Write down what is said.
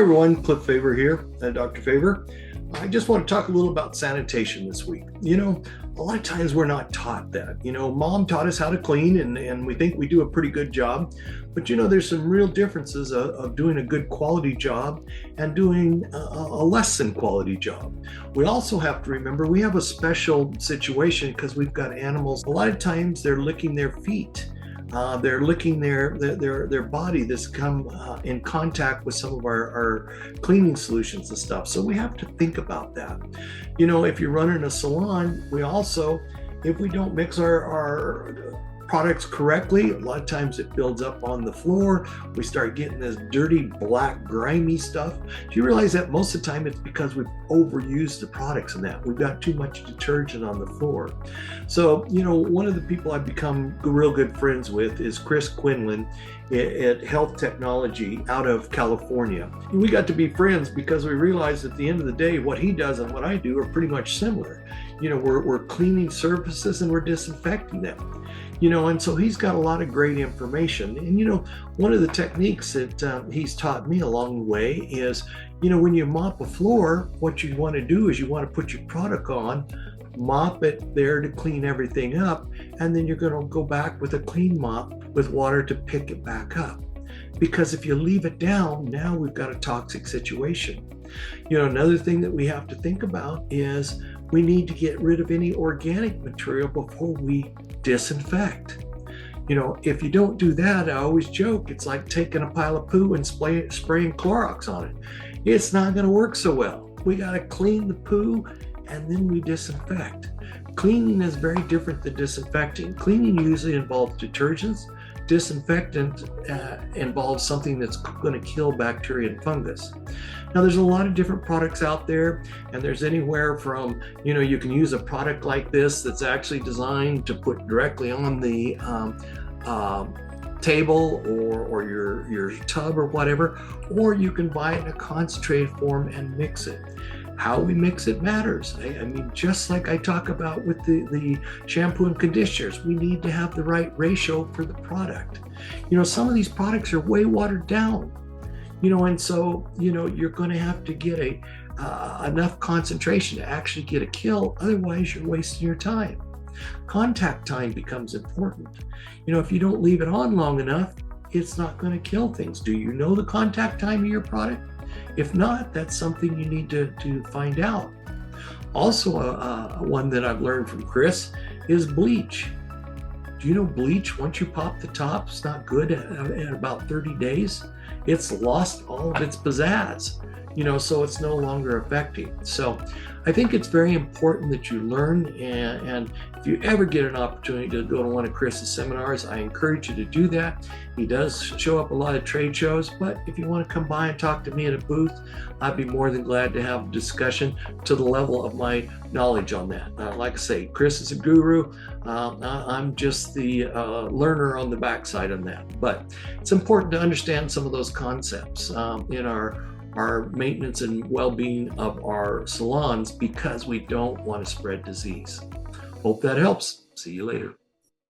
Hi everyone, Cliff Faver here, Dr. Faver. I just want to talk a little about sanitation this week. A lot of times we're not taught that. Mom taught us how to clean and we think we do a pretty good job. But there's some real differences of doing a good quality job and doing a less than quality job. We also have to remember we have a special situation because we've got animals. A lot of times they're licking their feet. They're licking their body that's come in contact with some of our cleaning solutions and stuff. So we have to think about that. If you're running a salon, we also, if we don't mix our products correctly, a lot of times it builds up on the floor. We start getting this dirty, black, grimy stuff. Do you realize that most of the time it's because we've overused the products in that? We've got too much detergent on the floor. So, one of the people I've become real good friends with is Chris Quinlan at Health Technology out of California. We got to be friends because we realized at the end of the day, what he does and what I do are pretty much similar. We're cleaning surfaces and we're disinfecting them. And so he's got a lot of great information. And, one of the techniques that he's taught me along the way is, when you mop a floor, what you want to do is you want to put your product on, mop it there to clean everything up, and then you're going to go back with a clean mop with water to pick it back up. Because if you leave it down, now we've got a toxic situation. Another thing that we have to think about is we need to get rid of any organic material before we disinfect. If you don't do that, I always joke, it's like taking a pile of poo and spraying Clorox on it. It's not going to work so well. We got to clean the poo and then we disinfect. Cleaning is very different than disinfecting. Cleaning usually involves detergents. Disinfectant involves something that's going to kill bacteria and fungus. Now, there's a lot of different products out there, and there's anywhere from, you can use a product like this that's actually designed to put directly on the table or your tub or whatever, or you can buy it in a concentrated form and mix it. How we mix it matters. I mean, just like I talk about with the shampoo and conditioners, we need to have the right ratio for the product. Some of these products are way watered down, and so, you're going to have to get enough concentration to actually get a kill. Otherwise, you're wasting your time. Contact time becomes important. If you don't leave it on long enough, it's not going to kill things. Do you know the contact time of your product? If not, that's something you need to find out. Also, one that I've learned from Chris is bleach. Do you know bleach, once you pop the top, it's not good at about 30 days. It's lost all of its pizzazz, so it's no longer effective. So I think it's very important that you learn, and if you ever get an opportunity to go to one of Chris's seminars, I encourage you to do that. He does show up a lot of trade shows, but if you want to come by and talk to me at a booth, I'd be more than glad to have a discussion to the level of my knowledge on that. Like I say, Chris is a guru. I'm just the learner on the backside on that. But it's important to understand some of those concepts in our maintenance and well-being of our salons, because we don't want to spread disease. Hope that helps. See you later.